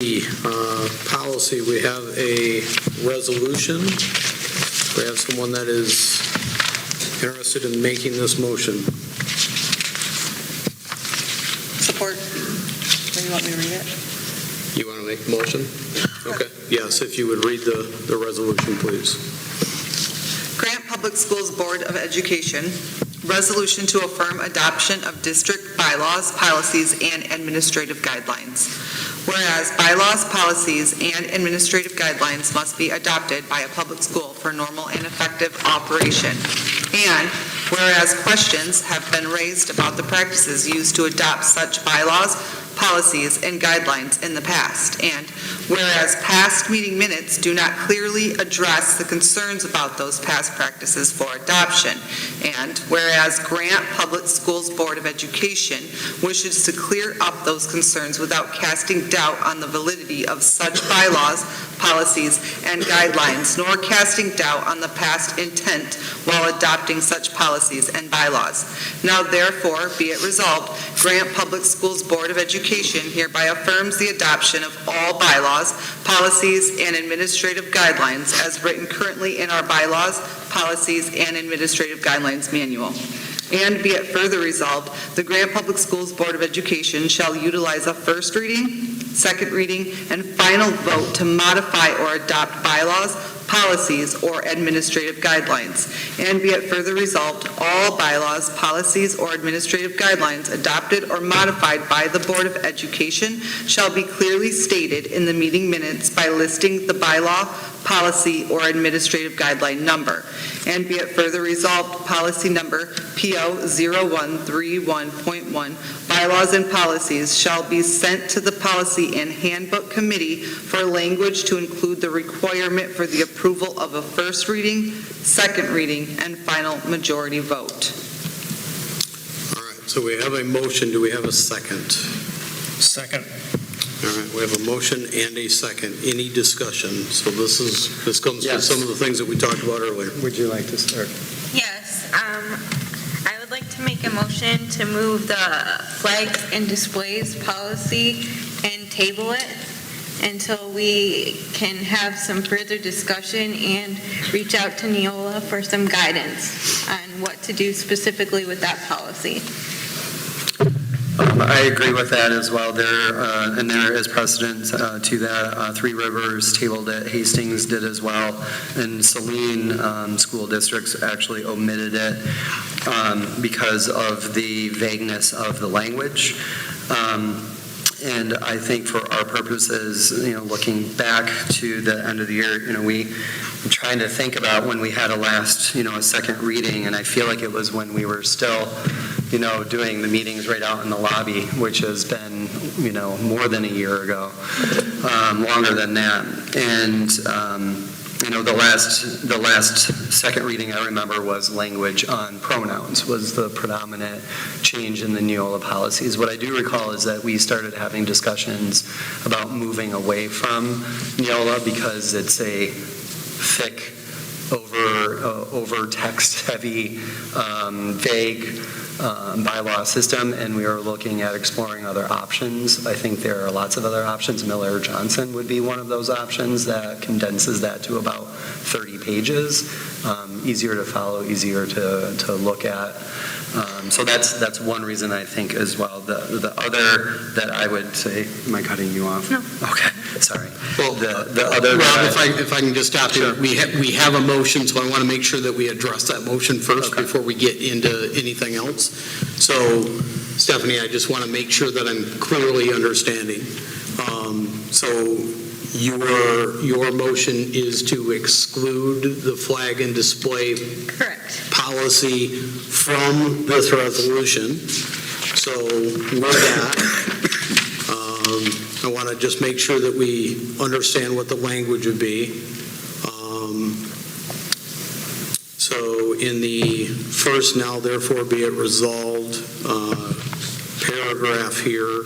Policy, we have a resolution. We have someone that is interested in making this motion. Support. Do you want me to read it? You want to make a motion? Okay. Yes, if you would read the resolution, please. Grant Public Schools Board of Education resolution to affirm adoption of district bylaws, policies, and administrative guidelines. Whereas bylaws, policies, and administrative guidelines must be adopted by a public school for normal and effective operation. And whereas questions have been raised about the practices used to adopt such bylaws, policies, and guidelines in the past. And whereas past meeting minutes do not clearly address the concerns about those past practices for adoption. And whereas Grant Public Schools Board of Education wishes to clear up those concerns without casting doubt on the validity of such bylaws, policies, and guidelines, nor casting doubt on the past intent while adopting such policies and bylaws. Now therefore be it resolved, Grant Public Schools Board of Education hereby affirms the adoption of all bylaws, policies, and administrative guidelines as written currently in our bylaws, policies, and administrative guidelines manual. And be it further resolved, the Grant Public Schools Board of Education shall utilize a first reading, second reading, and final vote to modify or adopt bylaws, policies, or administrative guidelines. And be it further resolved, all bylaws, policies, or administrative guidelines adopted or modified by the Board of Education shall be clearly stated in the meeting minutes by listing the bylaw, policy, or administrative guideline number. And be it further resolved, policy number PO 0131.1, bylaws and policies shall be sent to the Policy and Handbook Committee for language to include the requirement for the approval of a first reading, second reading, and final majority vote. All right, so we have a motion. Do we have a second? Second. All right, we have a motion and a second. Any discussion? So this comes from some of the things that we talked about earlier. Would you like to start? Yes, I would like to make a motion to move the flags and displays policy and table it until we can have some further discussion and reach out to NEOLA for some guidance on what to do specifically with that policy. I agree with that as well. And there is precedent to that. Three Rivers tabled it, Hastings did as well, and Saline school districts actually omitted it because of the vagueness of the language. And I think for our purposes, looking back to the end of the year, I'm trying to think about when we had a last, a second reading, and I feel like it was when we were still doing the meetings right out in the lobby, which has been, more than a year ago, longer than that. And, the last second reading I remember was language on pronouns was the predominant change in the NEOLA policies. What I do recall is that we started having discussions about moving away from NEOLA because it's a thick, over text heavy, vague bylaw system, and we are looking at exploring other options. I think there are lots of other options. Miller Johnson would be one of those options that condenses that to about 30 pages. Easier to follow, easier to look at. So that's one reason I think as well. The other that I would say, am I cutting you off? No. Okay, sorry. Well, the other. Rob, if I can just stop you, Sure. we have a motion, so I want to make sure that we address that motion first before we get into anything else. So, Stephanie, I just want to make sure that I'm clearly understanding. So your motion is to exclude the flag and display Correct. policy from this resolution. So with that, I want to just make sure that we understand what the language would be. So in the first, now therefore be it resolved paragraph here,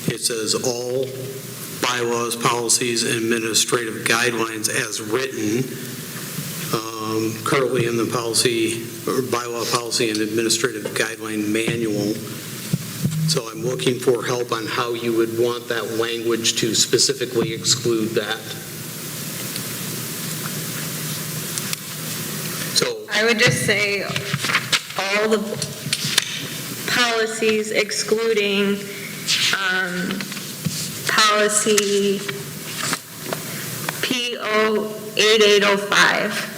it says all bylaws, policies, and administrative guidelines as written currently in the policy or bylaw, policy, and administrative guideline manual So I'm looking for help on how you would want that language to specifically exclude that. So, I would just say all the policies excluding policy P8805.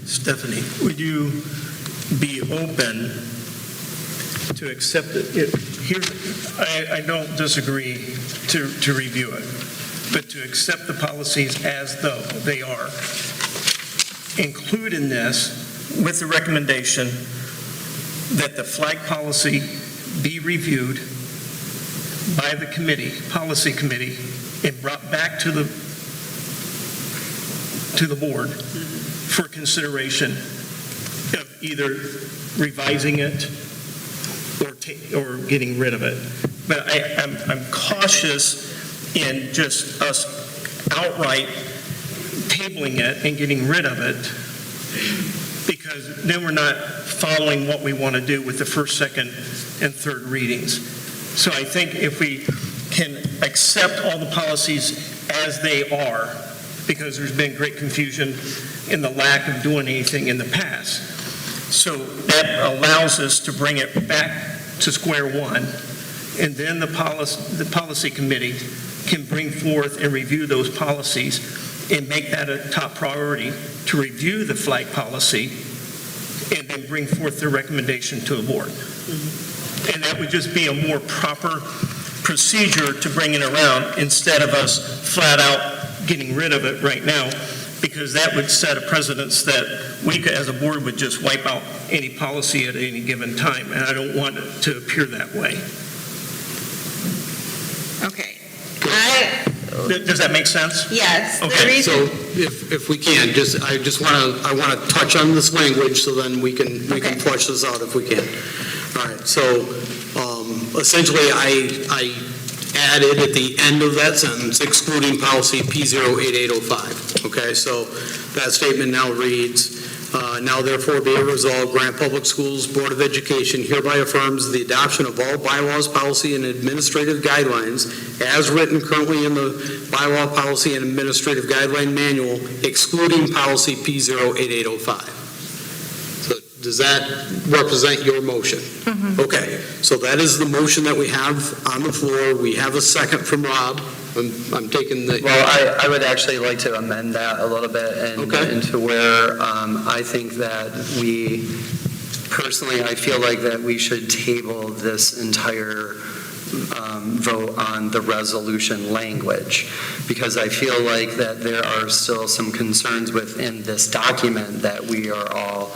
Stephanie, would you be open to accept it? I don't disagree to review it, but to accept the policies as though they are. Include in this with the recommendation that the flag policy be reviewed by the policy committee, and brought back to the board for consideration of either revising it or getting rid of it. But I'm cautious in just us outright tabling it and getting rid of it, because then we're not following what we want to do with the first, second, and third readings. So I think if we can accept all the policies as they are, because there's been great confusion in the lack of doing anything in the past. So that allows us to bring it back to square one, and then the policy committee can bring forth and review those policies and make that a top priority to review the flag policy and then bring forth their recommendation to the board. And that would just be a more proper procedure to bring it around instead of us flat out getting rid of it right now, because that would set a precedence that we as a board would just wipe out any policy at any given time, and I don't want it to appear that way. Okay. Does that make sense? Yes. The Okay, reason, so if we can, I want to touch on this language so then we can flush this out if we can. All right, so essentially I added at the end of that sentence, excluding policy P08805. Okay, so that statement now reads, now therefore be it resolved, Grant Public Schools Board of Education hereby affirms the adoption of all bylaws, policy, and administrative guidelines as written currently in the bylaw, policy, and administrative guideline manual, excluding policy P08805. So does that represent your motion? Mm-hmm. Okay, so that is the motion that we have on the floor. We have a second from Rob. I'm taking the... Well, I would actually like to amend that a little bit into where I think that personally, I feel like that we should table this entire vote on the resolution language, because I feel like that there are still some concerns within this document that we are all,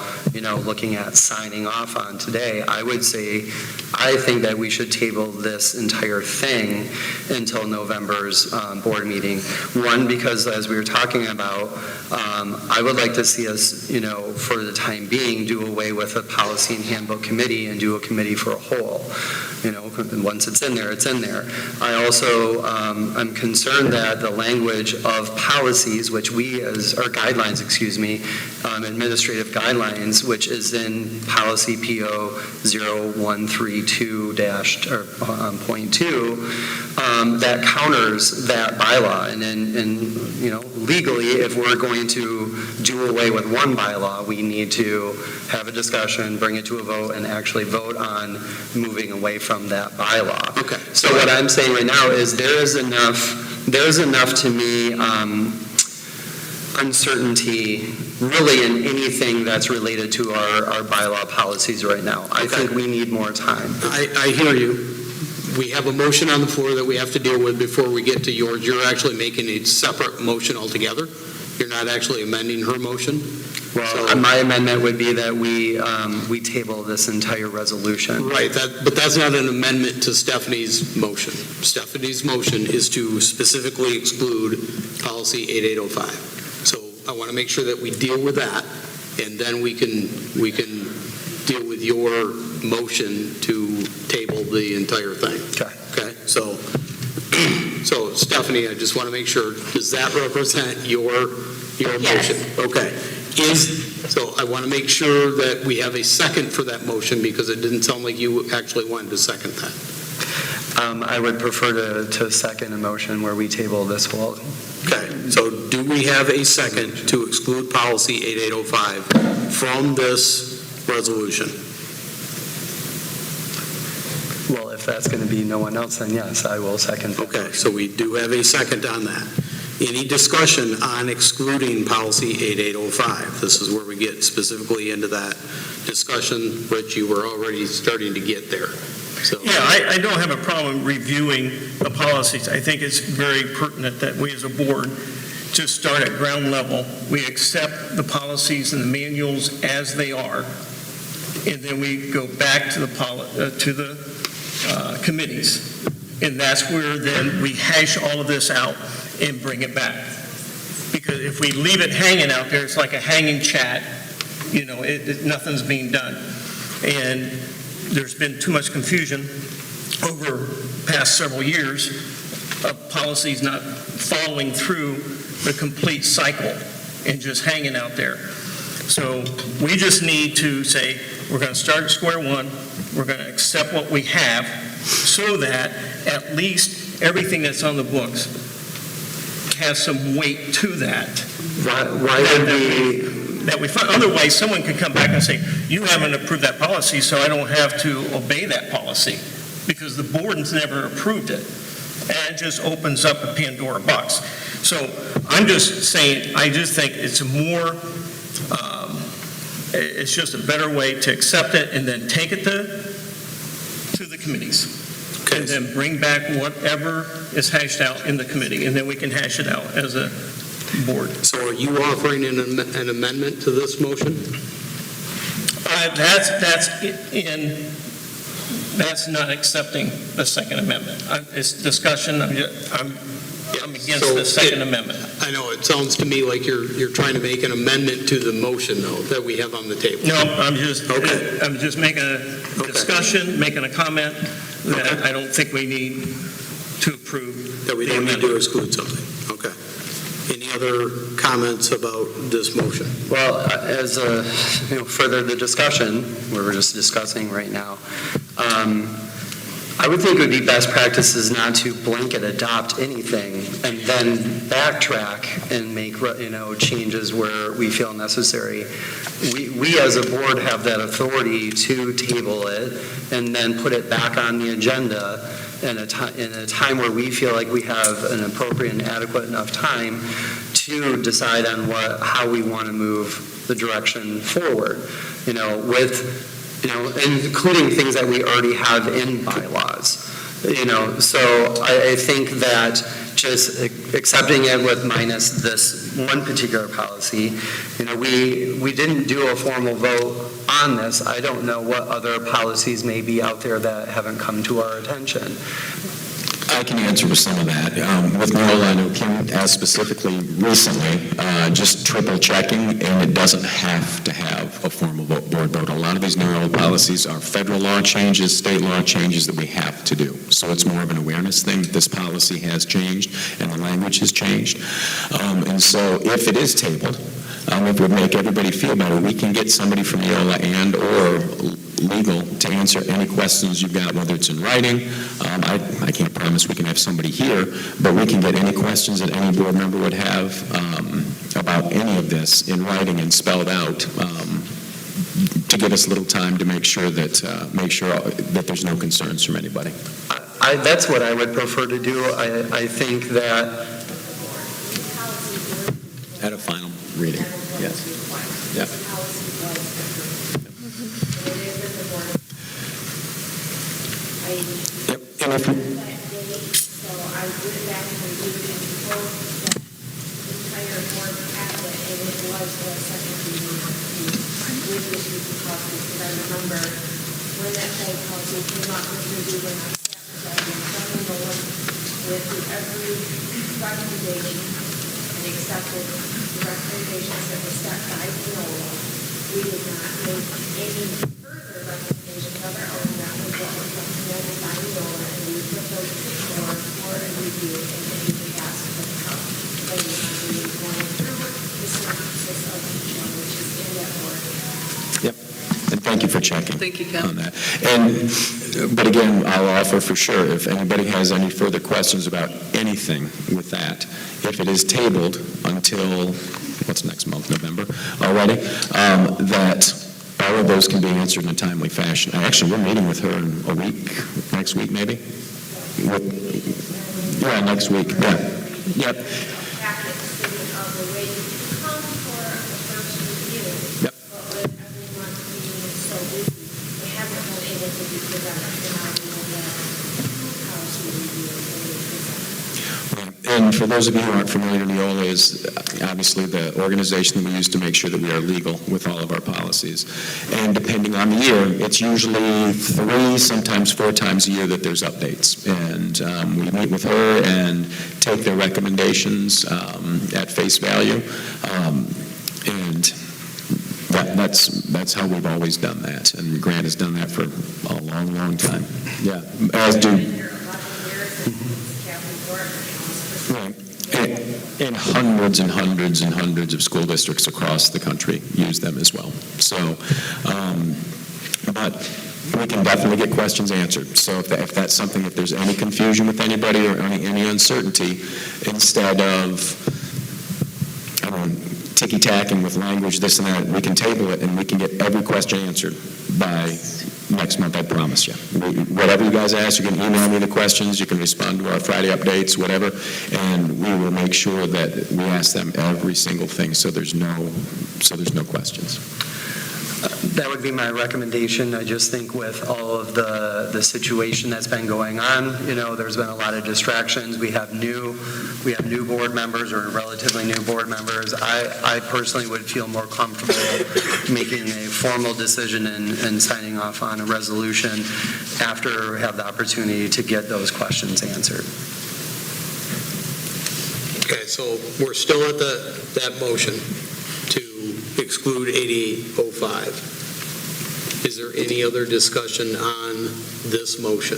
looking at signing off on today. I would say, I think that we should table this entire thing until November's board meeting. One, because as we were talking about, I would like to see us, for the time being, do away with a policy and handbook committee and do a committee for a whole. Once it's in there, it's in there. I also am concerned that the language of policies, which our guidelines, administrative guidelines, which is in policy PO 0132-.2, that counters that bylaw. And legally, if we're going to do away with one bylaw, we need to have a discussion, bring it to a vote, and actually vote on moving away from that bylaw. Okay. So what I'm saying right now is there's enough to me uncertainty really in anything that's related to our bylaw policies right now. I think we need more time. I hear you. We have a motion on the floor that we have to deal with before we get to yours. You're actually making a separate motion altogether. You're not actually amending her motion. Well, my amendment would be that we table this entire resolution. Right, but that's not an amendment to Stephanie's motion. Stephanie's motion is to specifically exclude policy 8805. So I want to make sure that we deal with that, and then we can deal with your motion to table the entire thing. Okay. Okay? so Stephanie, I just want to make sure, does that represent your motion? Okay. So I want to make sure that we have a second for that motion, because it didn't sound like you actually wanted to second that. I would prefer to second a motion where we table this whole. Okay, so do we have a second to exclude policy 8805 from this resolution? Well, if that's going to be no one else, then yes, I will second that. Okay, so we do have a second on that. Any discussion on excluding policy 8805? This is where we get specifically into that discussion, Rich, you were already starting to get there. So. Yeah, I don't have a problem reviewing the policies. I think it's very pertinent that we as a board just start at ground level. We accept the policies and the manuals as they are, and then we go back to the committees. And that's where then we hash all of this out and bring it back. Because if we leave it hanging out there, it's like a hanging chat. Nothing's being done. And there's been too much confusion over past several years of policies not following through the complete cycle and just hanging out there. So we just need to say, we're going to start at square one, we're going to accept what we have, so that at least everything that's on the books has some weight to that. Why would we? That we find. Otherwise, someone could come back and say, you haven't approved that policy, so I don't have to obey that policy, because the board has never approved it. And it just opens up a Pandora box. So I'm just saying, I just think it's it's just a better way to accept it and then take it to the committees. Okay. And then bring back whatever is hashed out in the committee, and then we can hash it out as a board. So are you offering an amendment to this motion? That's not accepting the Second Amendment. It's discussion. I'm against the Second Amendment. I know, it sounds to me like you're trying to make an amendment to the motion, though, that we have on the table. No, I'm just making a discussion, making a comment that I don't think we need to approve. That we don't need to exclude something. Okay. Any other comments about this motion? Well, as further the discussion, we're just discussing right now, I would think it would be best practices not to blanket adopt anything and then backtrack and make changes where we feel necessary. We as a board have that authority to table it and then put it back on the agenda in a time where we feel like we have an appropriate and adequate enough time to decide on how we want to move the direction forward, including things that we already have in bylaws. So I think that just accepting it with minus this one particular policy, we didn't do a formal vote on this. I don't know what other policies may be out there that haven't come to our attention. I can answer with some of that. With NEOLA, I know Kim asked specifically recently, just triple checking, and it doesn't have to have a formal board vote. A lot of these NEOLA policies are federal law changes, state law changes that we have to do. So it's more of an awareness thing that this policy has changed and the language has changed. And so if it is tabled, if it would make everybody feel better, we can get somebody from NEOLA and or legal to answer any questions you've got, whether it's in writing. I can't promise we can have somebody here, but we can get any questions that any board member would have about any of this in writing and spelled out to give us a little time to make sure that there's no concerns from anybody. That's what I would prefer to do. I think that At a final reading, yes. Yeah. Yep. And if we, So I went back and reviewed and proposed the entire board packet, and it was the second reading with issues and policies, because I remember when that whole policy came up, we were not staff presiding, with every recommendation and accepted the recommendations that were set by NEOLA. We did not make any further recommendations other than that was what was recommended by NEOLA, and we put those before for a review, and then you could ask for the voting on the going through the synopsis of each one, which is in that order. And thank you for checking Thank you, Kim. on that. But again, I'll offer for sure, if anybody has any further questions about anything with that, if it is tabled until, what's next month, November already, that all of those can be answered in a timely fashion. Actually, we're meeting with her in a week, next week maybe? Yeah, next week, yeah. Yep. Packet statement of the way you come for the first review. Yep. But with every month being so busy, they haven't been able to be presented. So now we know that policy review is going to be presented. And for those of you who aren't familiar, NEOLA is obviously the organization that we use to make sure that we are legal with all of our policies. And depending on the year, it's usually 3, sometimes 4 times a year that there's updates. And we meet with her and take their recommendations at face value. And that's how we've always done that. And Grant has done that for a long, long time. Yeah, as do... Right. And hundreds and hundreds and hundreds of school districts across the country use them as well. So, but we can definitely get questions answered. So if that's something, if there's any confusion with anybody or any uncertainty, instead of ticky-tacking with language, this and that, we can table it and we can get every question answered by next month, I promise you. Whatever you guys ask, you can email me the questions, you can respond to our Friday updates, whatever, and we will make sure that we ask them every single thing so there's no questions. That would be my recommendation. I just think with all of the situation that's been going on, there's been a lot of distractions. We have new board members or relatively new board members. I personally would feel more comfortable making a formal decision and signing off on a resolution after we have the opportunity to get those questions answered. Okay, so we're still at that motion to exclude 8805. Is there any other discussion on this motion?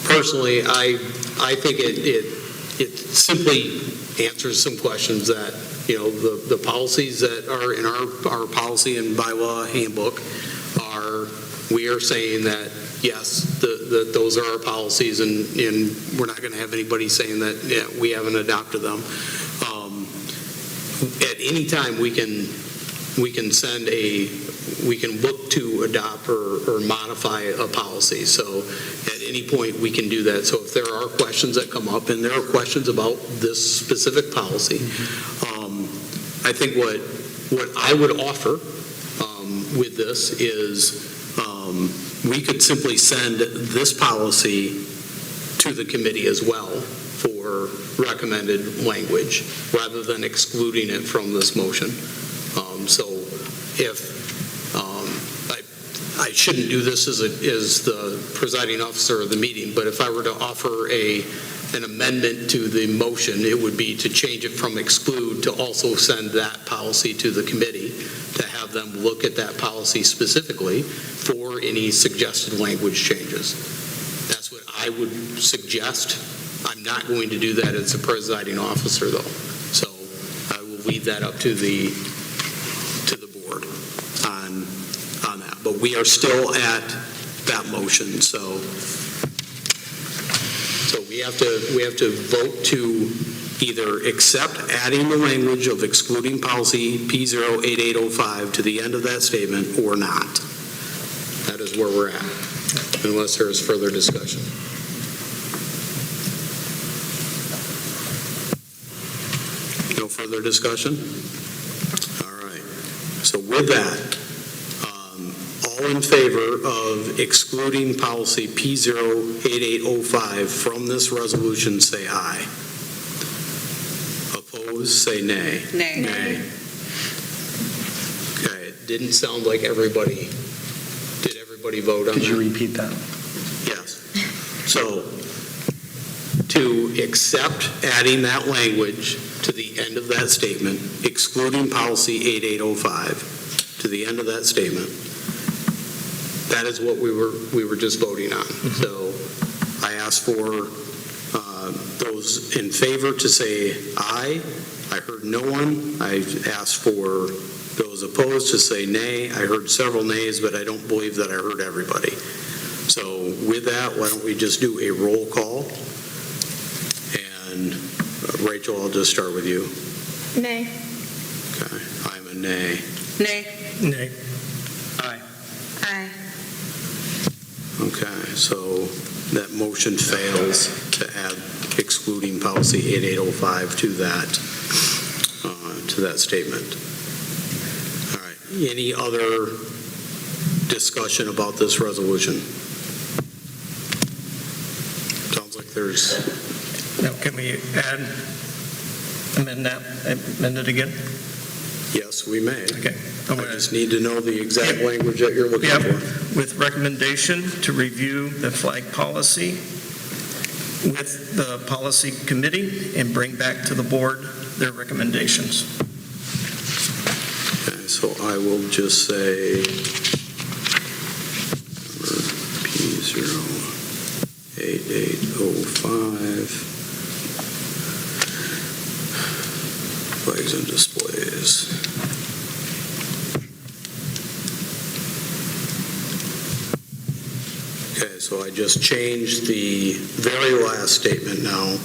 Personally, I think it simply answers some questions that, the policies that are in our policy and bylaw handbook we are saying that, yes, those are our policies, and we're not going to have anybody saying that, we haven't adopted them. At any time, we can look to adopt or modify a policy. So at any point, we can do that. So if there are questions that come up, and there are questions about this specific policy, I think what I would offer with this is we could simply send this policy to the committee as well for recommended language, rather than excluding it from this motion. So if I shouldn't do this as the presiding officer of the meeting, but if I were to offer an amendment to the motion, it would be to change it from exclude to also send that policy to the committee to have them look at that policy specifically for any suggested language changes. That's what I would suggest. I'm not going to do that as a presiding officer, though. So I will leave that up to the board on that. But we are still at that motion. So we have to vote to either accept adding the language of excluding policy P08805 to the end of that statement or not. That is where we're at, unless there is further discussion. No further discussion? All right. So with that, all in favor of excluding policy P08805 from this resolution, say aye. Opposed, say nay. Nay. Nay. Okay, it didn't sound like everybody, did everybody vote on that? Could you repeat that? Yes. So, to accept adding that language to the end of that statement, excluding policy 8805 to the end of that statement, That is what we were just voting on. So I asked for those in favor to say aye. I heard no one. I asked for those opposed to say nay. I heard several nays, but I don't believe that I heard everybody. So with that, why don't we just do a roll call? And Rachel, I'll just start with you. Nay. Okay, I'm a nay. Nay. Nay. Aye. Aye. Okay, so that motion fails to add excluding policy 8805 to that statement. All right, any other discussion about this resolution? Sounds like there's, Now, can we amend it again? yes, we may. Okay. I just need to know the exact language that you're looking Yep. for. With recommendation to review the flag policy with the policy committee and bring back to the board their recommendations. Okay, so I will just say P08805, flags and displays. Okay, so I just changed the very last statement now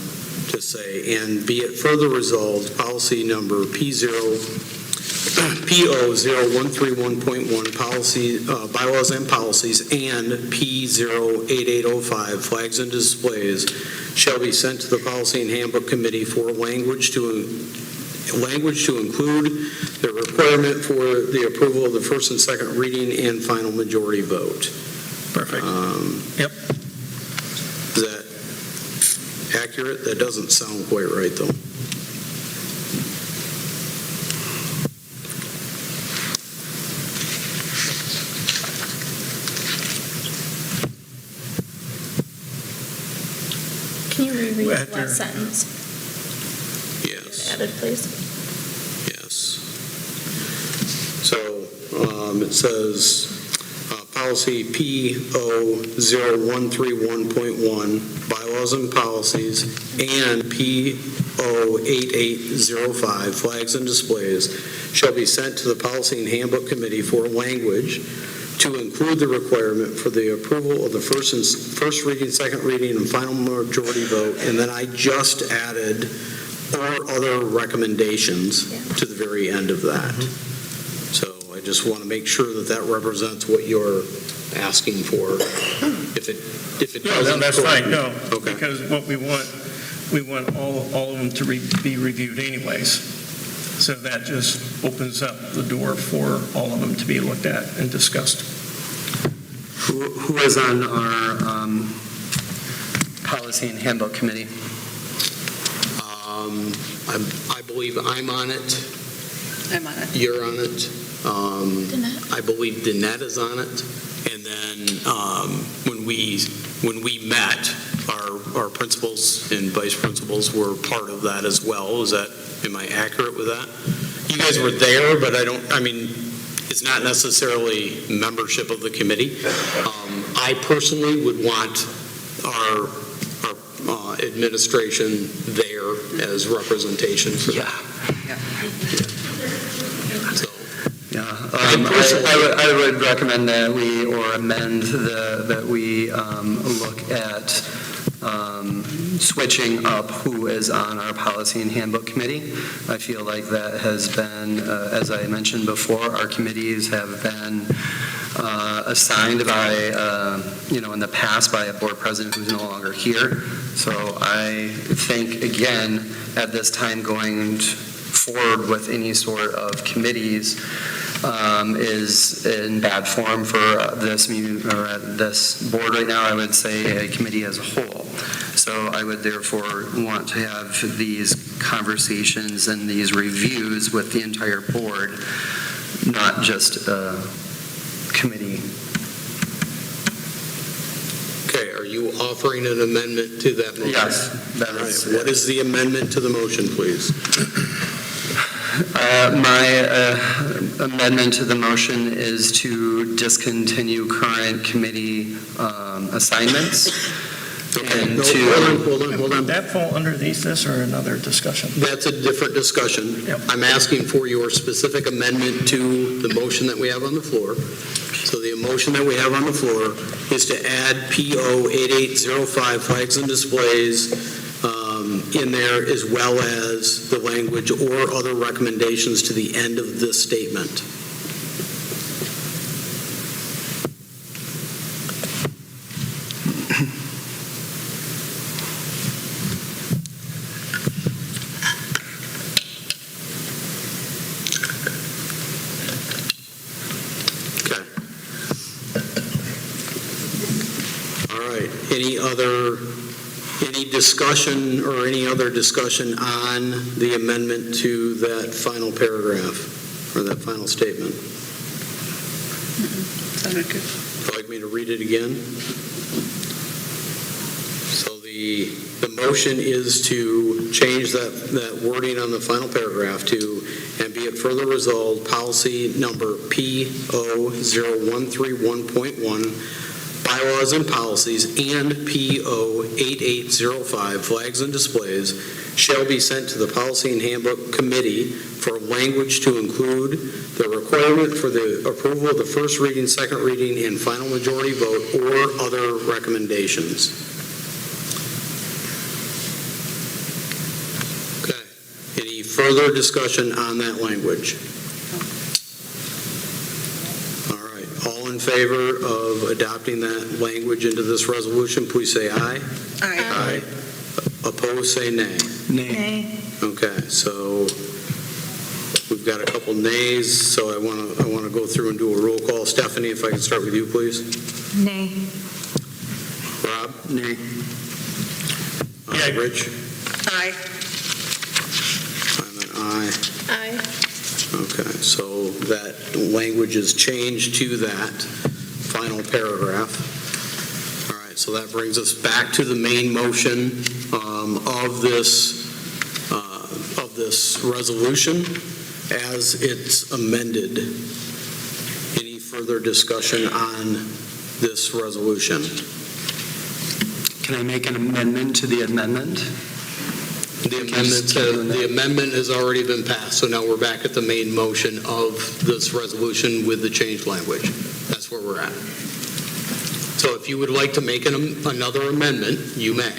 to say, and be it further resolved, policy number P00131.1, policy, bylaws and policies, and P08805, flags and displays, shall be sent to the Policy and Handbook Committee for language to include the requirement for the approval of the first and second reading and final majority vote. Perfect. Yep. Is that accurate? That doesn't sound quite right, though. Can you reread the After- last sentence? Yes. Added, please. Yes. So it says policy P00131.1, bylaws and policies, and P08805, flags and displays, shall be sent to the Policy and Handbook Committee for language to include the requirement for the approval of the first reading, second reading, and final majority vote. And then I just added or other recommendations to the very end of that. So I just want to make sure that that represents what you're asking for. If it No, doesn't, that's fine, no. Okay. Because what we want all of them to be reviewed anyways. So that just opens up the door for all of them to be looked at and discussed. Who is on our Policy and Handbook Committee? I believe I'm on it. I'm on it. You're on it. Danette? I believe Danette is on it. And then when we met, our principals and vice principals were part of that as well. Am I accurate with that? You guys were there, but it's not necessarily membership of the committee. I personally would want our administration there as representation for that. So, I would recommend that we, or amend that we look at switching up who is on our Policy and Handbook Committee. I feel like that has been, as I mentioned before, our committees have been assigned by, in the past by a board president who's no longer here. So I think, again, at this time going forward with any sort of committees is in bad form for this board right now. I would say a committee as a whole. So I would therefore want to have these conversations and these reviews with the entire board, not just a committee. okay, are you offering an amendment to that motion? Yes, that All right, is. what is the amendment to the motion, please? My amendment to the motion is to discontinue current committee assignments. And No, to, hold on. Would that fall underneath this or another discussion? That's a different discussion. Yep. I'm asking for your specific amendment to the motion that we have on the floor. So the motion that we have on the floor is to add PO 8805 flags and displays in there, as well as the language or other recommendations to the end of this statement. Any discussion or any other discussion on the amendment to that final paragraph or that final statement? Sounded good. Would you like me to read it again? So the motion is to change that wording on the final paragraph to, and be it further resolved, policy number P0131.1, bylaws and policies, and PO 8805, flags and displays, shall be sent to the Policy and Handbook Committee for language to include the requirement for the approval of the first reading, second reading, and final majority vote, or other recommendations. Okay. Any further discussion on that language? In favor of adopting that language into this resolution, please say aye. Aye. Opposed, say nay. Nay. Okay, so we've got a couple nays, so I want to go through and do a roll call. Stephanie, if I can start with you, please. Nay. Rob? Nay. Yeah. Rich? Aye. I'm an aye. Aye. Okay, so that language is changed to that final paragraph. All right, so that brings us back to the main motion of this resolution as it's amended. Any further discussion on this resolution? can I make an amendment to the amendment? The amendment has already been passed, so now we're back at the main motion of this resolution with the changed language. That's where we're at. So if you would like to make another amendment, you may.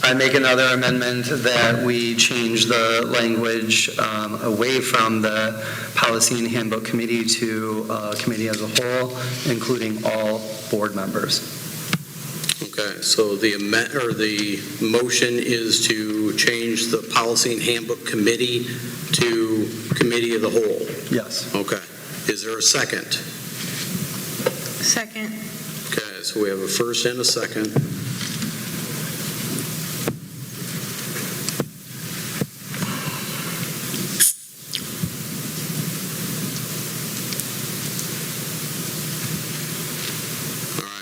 I make another amendment that we change the language away from the Policy and Handbook Committee to committee as a whole, including all board members. Okay, so the motion is to change the Policy and Handbook Committee to Committee of the Whole. Yes. Okay. Is there a second? Second. Okay, so we have a first and a second.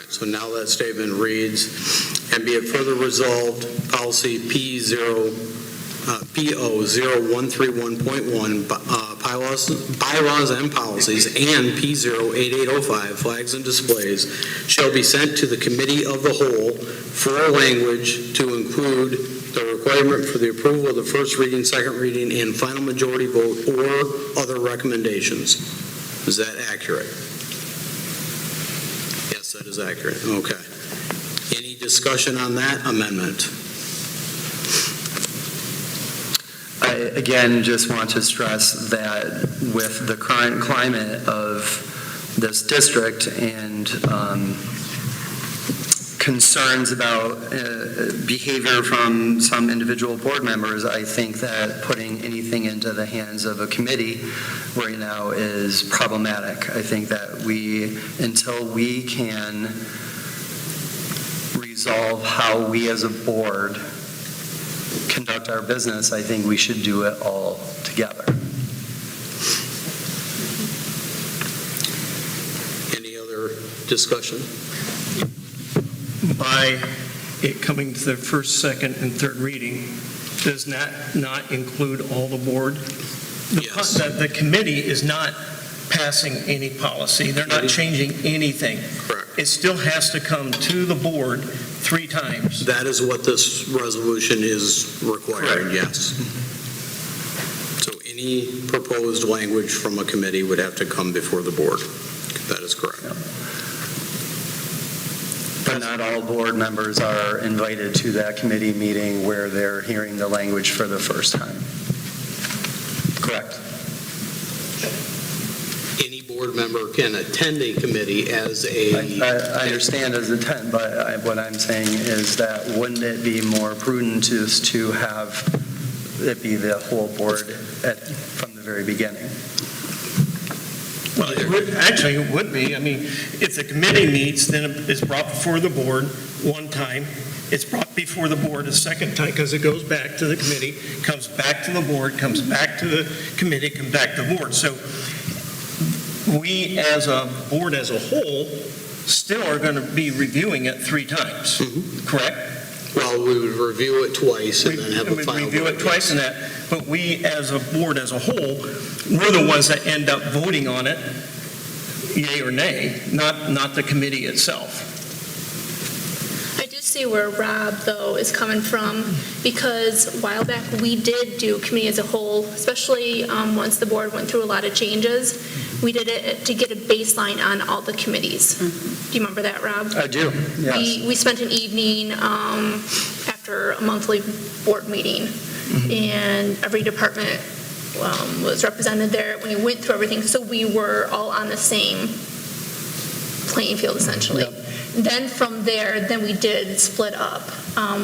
So now that statement reads, and be it further resolved, policy PO0131.1, bylaws and policies, and P08805, flags and displays, shall be sent to the Committee of the Whole for language to include the requirement for the approval of the first reading, second reading, and final majority vote or other recommendations. Is that accurate? That is accurate. Okay. Any discussion on that amendment? I, again, just want to stress that with the current climate of this district and concerns about behavior from some individual board members, I think that putting anything into the hands of a committee right now is problematic. I think that until we can resolve how we as a board conduct our business, I think we should do it all together. Any other discussion? By it coming to the first, second, and third reading, does not include all the board? Yes. The committee is not passing any policy. They're not changing anything. Correct. It still has to come to the board 3 times. That is what this resolution is requiring, yes. So any proposed language from a committee would have to come before the board. That is correct. But not all board members are invited to that committee meeting where they're hearing the language for the first time. Correct. Any board member can attend a committee as I understand as a 10, but what I'm saying is that wouldn't it be more prudent to have it be the whole board from the very beginning? Well, actually, it would be. I mean, if the committee meets, then it's brought before the board one time. It's brought before the board a second time because it goes back to the committee, comes back to the board, comes back to the committee, comes back to the board. So we as a board as a whole still are going to be reviewing it 3 times, correct? Well, we would review it twice and then have a final. We review it twice in that, but we as a board as a whole, we're the ones that end up voting on it, yay or nay, not the committee itself. I do see where Rob, though, is coming from, because a while back, we did do committee as a whole, especially once the board went through a lot of changes. We did it to get a baseline on all the committees. Do you remember that, Rob? I do, yes. We spent an evening after a monthly board meeting, and every department was represented there when we went through everything, so we were all on the same playing field, essentially. Yep. Then from there, then we did split up.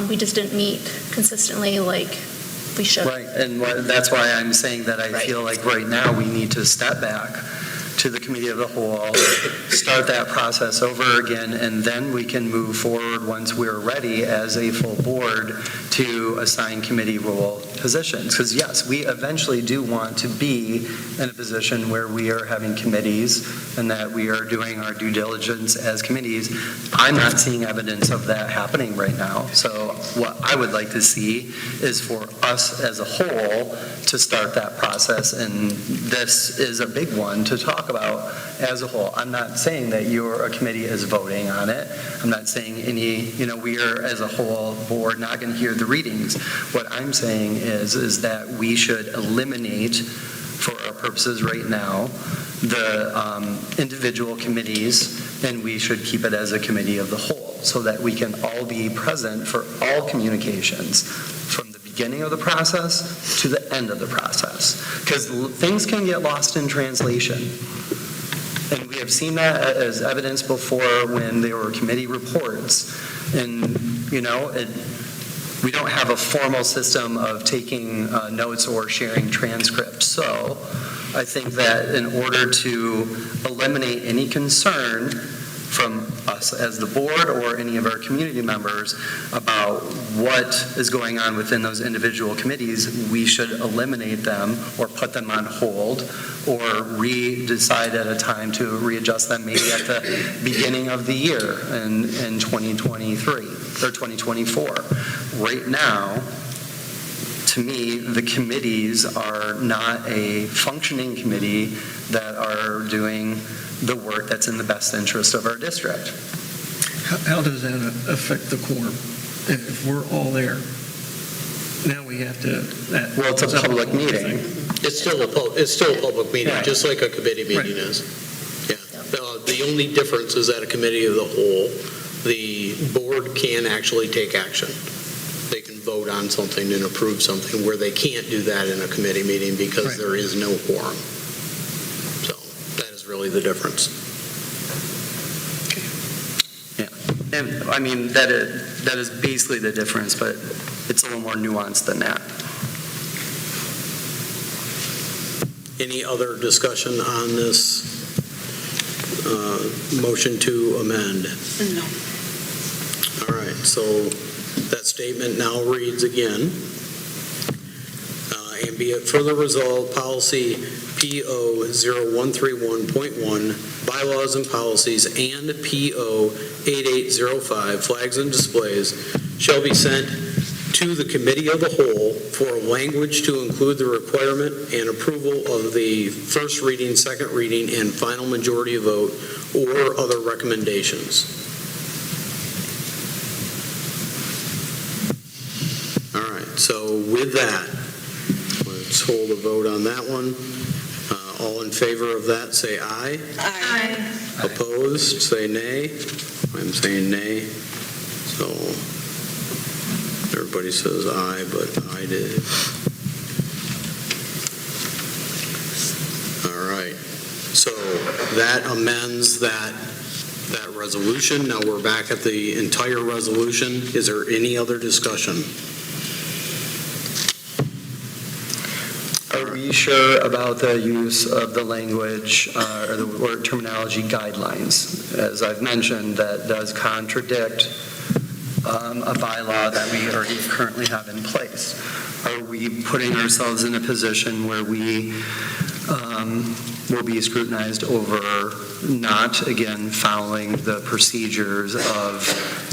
We just didn't meet consistently like we should. Right, and that's why I'm saying that I Right. feel like right now we need to step back to the committee of the whole, start that process over again, and then we can move forward once we're ready as a full board to assign committee role positions. Because yes, we eventually do want to be in a position where we are having committees and that we are doing our due diligence as committees. I'm not seeing evidence of that happening right now. So what I would like to see is for us as a whole to start that process, and this is a big one to talk about as a whole. I'm not saying that a committee is voting on it. I'm not saying we are as a whole board not going to hear the readings. What I'm saying is that we should eliminate, for our purposes right now, the individual committees, and we should keep it as a committee of the whole, so that we can all be present for all communications from the beginning of the process to the end of the process. Because things can get lost in translation. And we have seen that as evidence before when there were committee reports. And, we don't have a formal system of taking notes or sharing transcripts. So I think that in order to eliminate any concern from us as the board or any of our community members about what is going on within those individual committees, we should eliminate them or put them on hold or decide at a time to readjust them maybe at the beginning of the year in 2023 or 2024. Right now, to me, the committees are not a functioning committee that are doing the work that's in the best interest of our district. How does that affect the quorum? If we're all there, now we have to... Well, it's a public meeting. It's still a public meeting, Right. just like a committee meeting Right. is. Yeah. The only difference is that a committee of the whole, the board can actually take action. They can vote on something and approve something where they can't do that in a committee meeting because Right. there is no quorum. So that is really the difference. And I mean, that is basically the difference, but it's a little more nuanced than that. Any other discussion on this motion to amend? No. All right, so that statement now reads again. And be it further resolved, policy PO 0131.1, bylaws and policies, and PO 8805, flags and displays, shall be sent to the committee of the whole for language to include the requirement and approval of the first reading, second reading, and final majority vote or other recommendations. All right, so with that, let's hold a vote on that one. All in favor of that, say aye. Aye. Opposed, say nay. I'm saying nay. So everybody says aye, but I did. All right. So that amends that resolution. Now we're back at the entire resolution. Is there any other discussion? Are we sure about the use of the language or the word terminology guidelines? As I've mentioned, that does contradict a bylaw that we already currently have in place. Are we putting ourselves in a position where we will be scrutinized over not, again, following the procedures of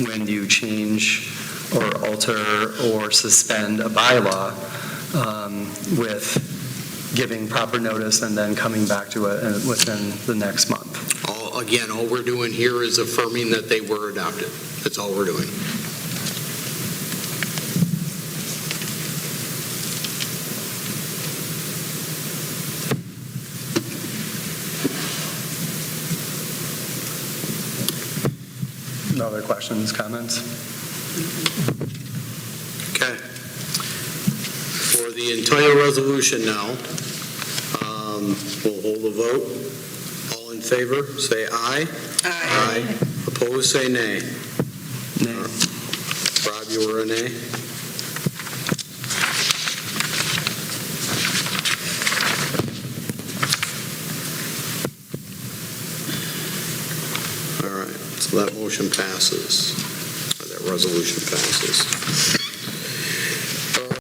when you change or alter or suspend a bylaw with giving proper notice and then coming back to it within the next month? Again, all we're doing here is affirming that they were adopted. That's all we're doing. No other questions, comments? Okay. For the entire resolution now, we'll hold a vote. All in favor, say aye. Aye. Opposed, say nay. Nay. Rob, you were a nay? All right, so that motion passes, or that resolution passes.